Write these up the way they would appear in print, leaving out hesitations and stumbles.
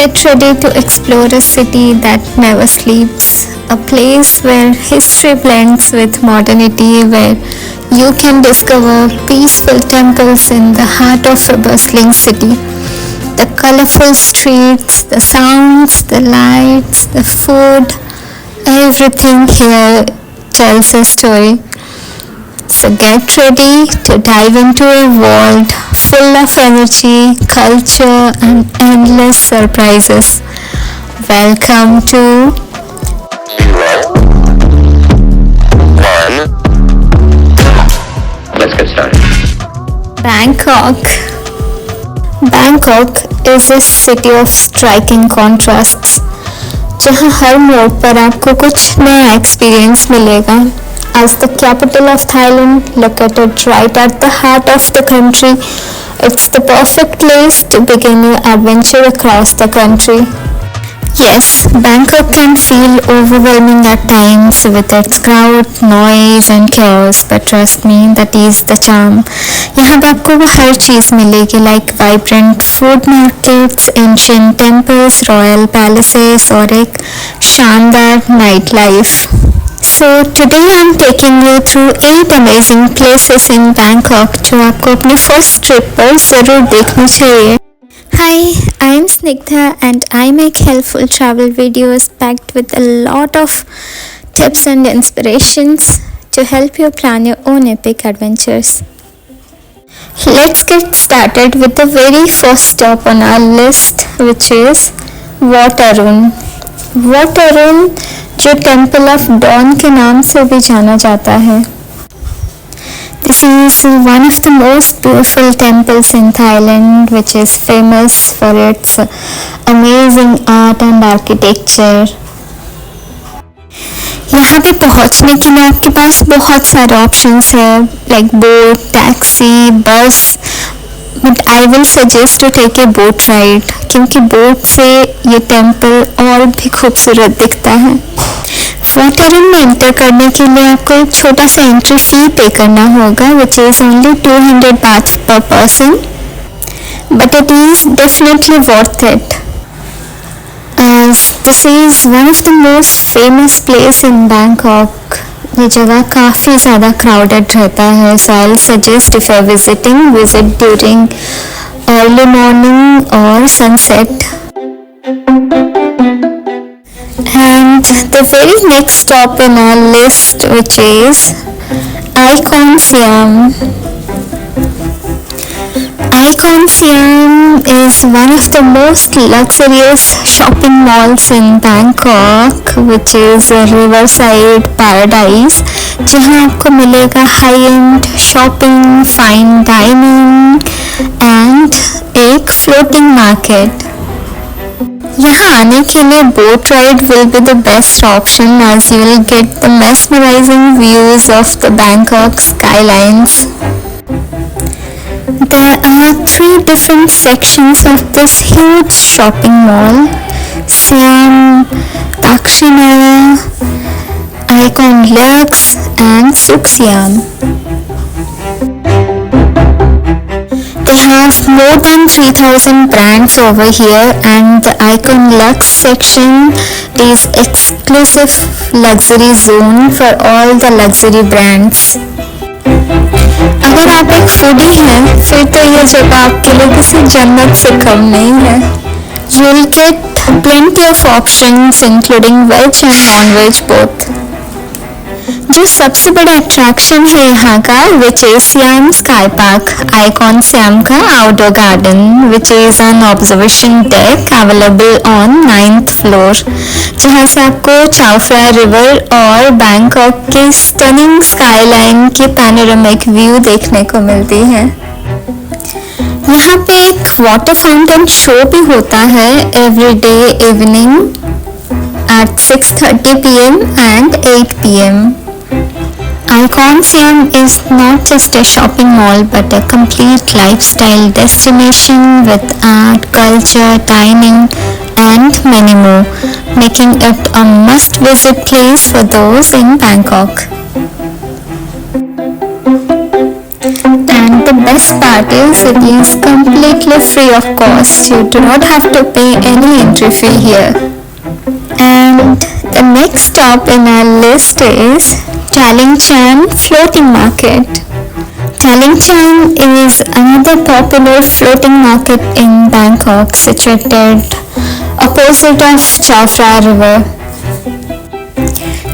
get ready to explore a city that never sleeps, a place where history blends with modernity, where you can discover peaceful temples in the heart of a bustling city. The colorful streets, the sounds, the lights, the food, everything here tells a story. So get ready to dive into a world full of energy, culture, and endless surprises. Welcome to 1. Let's get started. Bangkok. Bangkok is a city of striking contrasts, जहाँ हर मोड़ पर आपको कुछ नया experience मिलेगा. As the capital of Thailand, located right at the heart of the country, it's the perfect place to begin your adventure across the country. Yes, Bangkok can feel overwhelming at times with its crowd, noise and chaos, but trust me, that is the charm. यहाँ पे आपको वो हर चीज़ मिलेगी, like vibrant food markets, ancient temples, royal palaces और एक शानदार night life. So today I'm taking you through 8 amazing places in Bangkok जो आपको अपने first trip पर ज़रूर देखनी चाहिए. Hi, I am Snigdha and I make helpful travel videos packed with a lot of tips and inspirations to help you plan your own epic adventures. Let's get started with the very first stop on our list, which is Wat Arun. Wat Arun जो temple of dawn के नाम से भी जाना जाता है. This is one of the most beautiful temples in Thailand, which is famous for its amazing art and architecture. यहाँ पे पहुँचने के लिए आपके पास बहुत सारे ऑप्शंस हैं, like boat, taxi, bus, but I will suggest to take a boat ride क्योंकि बोट से ये टेम्पल और भी खूबसूरत दिखता है. वाट अरुन में एंटर करने के लिए आपको एक छोटा सा एंट्री फी पे करना होगा, which is only 200 bahts per person, but it is definitely worth it as this is one of the most famous place in Bangkok. ये जगह काफ़ी ज़्यादा crowded रहता है, so I'll suggest if you're visiting, visit during early morning or sunset. And the very next stop in our list, which is Icon Siam. Icon Siam is one of the most luxurious shopping malls in Bangkok, which is a riverside paradise जहाँ आपको मिलेगा high-end shopping, fine dining and एक floating market. यहाँ आने के लिए boat ride will be the best option as you will get the mesmerizing views of the Bangkok skylines. There are 3 different sections of this huge shopping mall: Siam, Takshina, Icon Lux and Suk Siam. They have more than 3,000 brands over here and the Icon Lux section is exclusive luxury zone for all the luxury brands. अगर आप एक foodie हैं फिर तो ये जगह आपके लिए किसी जन्नत से कम नहीं है. You will get plenty of options including veg and non-veg both. जो सबसे बड़ा अट्रैक्शन है यहाँ का, which is Siam Sky Park, Icon Siam का outdoor garden, which is an observation deck available on 9th floor, जहाँ से आपको Chao Phraya River और बैंकॉक के stunning skyline की panoramic view देखने को मिलती है. यहाँ पे एक वाटर फाउंटेन शो भी होता है every day evening at 6:30 p.m. and 8 p.m. Icon Siam is not just a shopping mall but a complete lifestyle destination with art, culture, dining and many more, making it a must-visit place for those in Bangkok. And the best part is it is completely free of cost. You do not have to pay any entry fee here. And the next stop in our list is Chalingchan Floating Market. Chalingchan is another popular floating market in Bangkok, situated opposite of Chao Phraya River.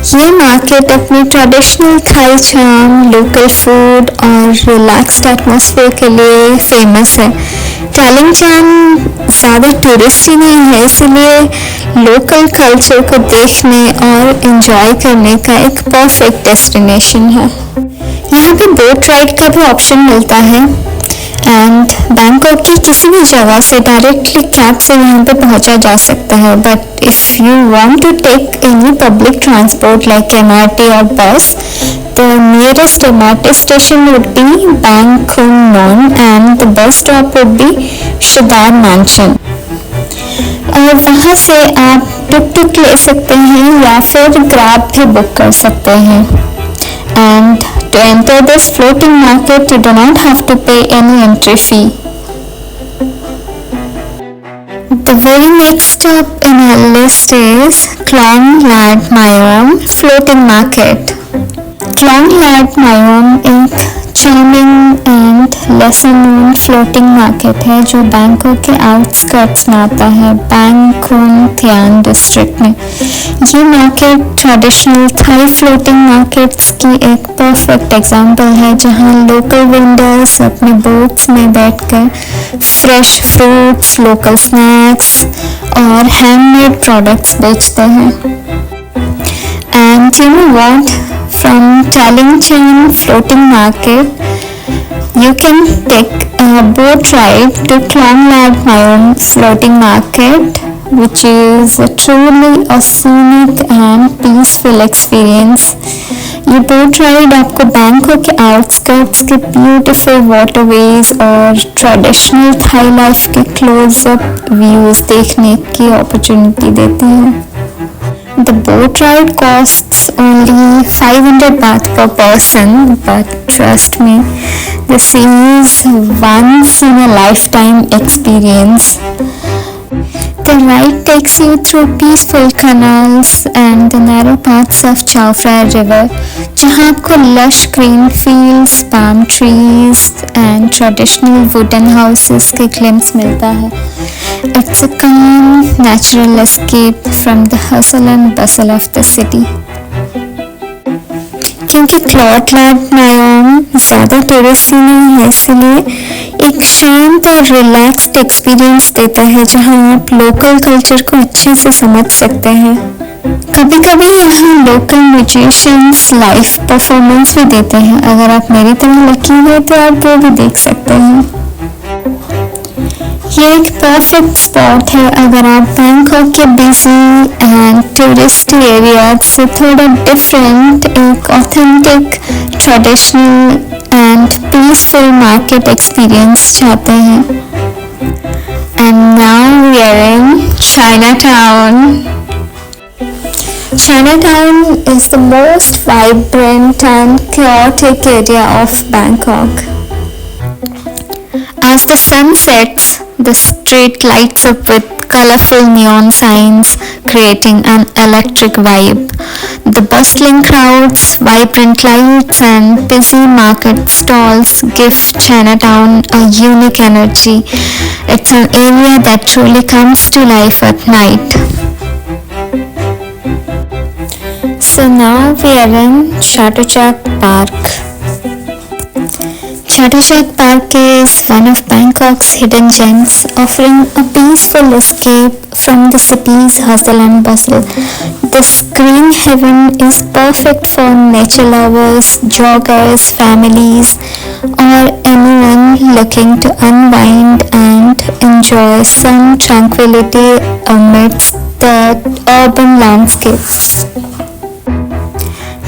ये market अपनी traditional Thai charm, local food और relaxed atmosphere के लिए famous है। चालिंगचान ज़्यादा touristy नहीं है, इसलिए लोकल कल्चर को देखने और एंजॉय करने का एक परफेक्ट डेस्टिनेशन है। यहाँ पे बोट राइड का भी ऑप्शन मिलता है एंड बैंकॉक की किसी भी जगह से डायरेक्टली कैब से यहाँ पे पहुँचा जा सकता है। But if you want to take any public transport like MRT और bus, the nearest MRT station would be Bang Khun Non and the bus stop would be Shidar mansion. और वहाँ से आप टुक टुक ले सकते हैं या फिर ग्रैब भी बुक कर सकते हैं। And to enter this floating market, you do not have to pay any entry fee. The very next stop in our list is Klong Lad Mayom Floating Market. Klong Lad Mayom एक charming and lesser known floating market है जो Bangkok के outskirts में आता है, bang खुन थियान district में। ये market traditional Thai floating markets की एक परफेक्ट एग्जांपल है, जहाँ लोकल वेंडर्स अपने बोट्स में बैठकर फ्रेश फ्रूट्स, लोकल स्नैक्स और हैंडमेड प्रोडक्ट्स बेचते हैं। And you know what, from Chalingchan floating market, you can take a boat ride to Klong Lad Mayom floating market, which is a truly a scenic and peaceful experience. ये boat ride आपको Bangkok के outskirts के beautiful waterways और traditional Thai life के close-up views देखने की opportunity देती है। The boat ride costs only 500 baht per person, but trust me, this is once in a lifetime experience. The ride takes you through peaceful canals and the narrow paths of Chao Phraya River, जहाँ आपको lush green fields, palm trees and traditional wooden houses के glimpse मिलता है। It's a calm, natural escape from the hustle and bustle of the city. क्योंकि clot lead मायोम ज़्यादा touristy नहीं है, इसलिए एक शांत और रिलैक्स्ड एक्सपीरियंस देता है, जहां आप लोकल कल्चर को अच्छे से समझ सकते हैं। कभी कभी यहाँ लोकल म्यूजिशियंस लाइव परफॉर्मेंस भी देते हैं। अगर आप मेरी तरह लकी हो तो आप वो भी देख सकते हैं। ये एक परफेक्ट स्पॉट है अगर आप बैंकॉक के बिजी एंड टूरिस्ट एरिया से थोड़ा डिफरेंट, एक authentic, traditional and peaceful market experience चाहते हैं। And now we are in Chinatown. Chinatown is the most vibrant and chaotic area of Bangkok. As the sun sets, the street lights up with colorful neon signs, creating an electric vibe. The bustling crowds, vibrant lights, and busy market stalls give Chinatown a unique energy. It's an area that truly comes to life at night. So now we are in Chatuchak Park. Chatuchak Park is one of Bangkok's hidden gems, offering a peaceful escape from the city's hustle and bustle. This green heaven is perfect for nature lovers, joggers, families, or anyone looking to unwind and enjoy some tranquility amidst the urban landscape.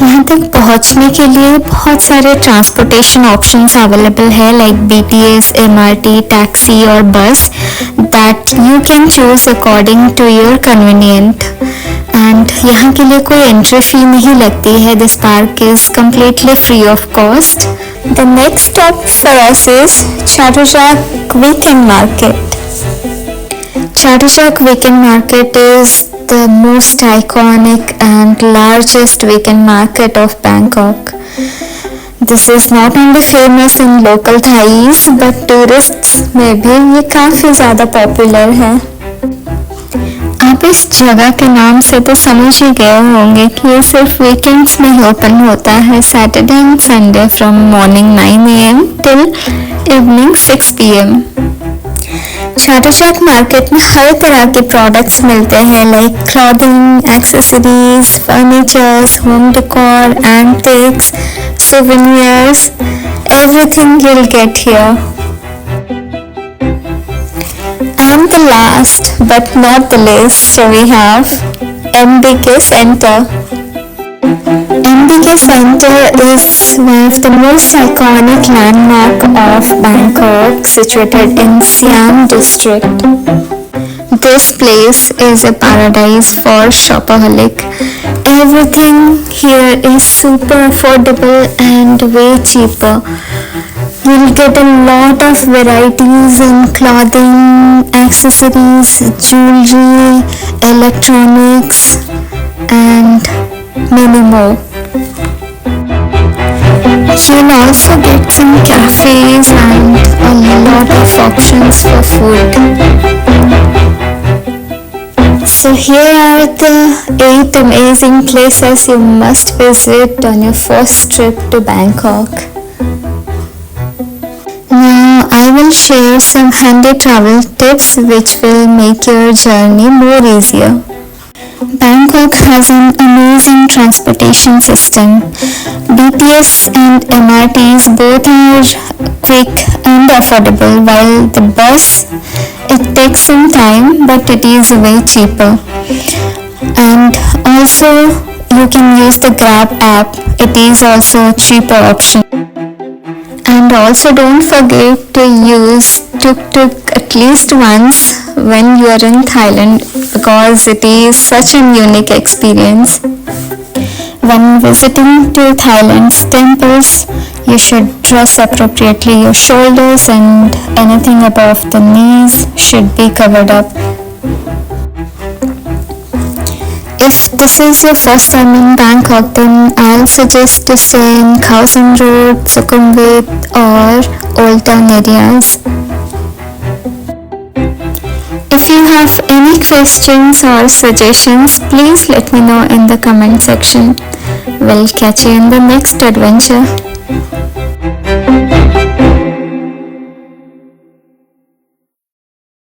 यहाँ तक पहुँचने के लिए बहुत सारे transportation options available है, like BTS, MRT, taxi और bus, that you can choose according to your convenient. And and यहाँ के लिए कोई एंट्री फी नहीं लगती है. This park is completely free of cost. The next stop for us is Chattochak Weekend Market. Chattochak Weekend Market is the most iconic and largest weekend market of Bangkok. This is not only famous in local Thais but tourists में भी ये काफ़ी ज़्यादा popular है. आप इस जगह के नाम से तो समझ ही गए होंगे कि ये सिर्फ वीकेंड्स में ही ओपन होता है. Saturday and Sunday from morning 9 AM till evening 6 PM. Chatuchak market में हर तरह के प्रोडक्ट्स मिलते हैं like clothing, accessories, furnitures, home decor, antiques, souvenirs, everything you'll get here. And the last but not the least, so we have MBK Center. MBK Center is one of the most iconic landmark of Bangkok, situated in Siam district. This place is a paradise for shopaholic. Everything here is super affordable and way cheaper. You'll get a lot of varieties in clothing, accessories, jewelry, electronics, and many more. You'll also get some cafes and a lot of options for food. So here are the 8 amazing places you must visit on your first trip to Bangkok. Now I will share some handy travel tips which will make your journey more easier. Bangkok has an amazing transportation system. BTS and MRTs both are quick and affordable, while the bus, it takes some time but it is way cheaper. And also you can use the Grab app. It is also a cheaper option. And also don't forget to use tuk-tuk at least once when you are in Thailand, because it is such a unique experience. When visiting to Thailand's temples, you should dress appropriately. Your shoulders and anything above the knees should be covered up. If this is your first time in Bangkok, then I'll suggest to stay in Khao San Road, Sukhumvit or Old Town areas. If you have any questions or suggestions, please let me know in the comment section. We'll catch you in the next adventure.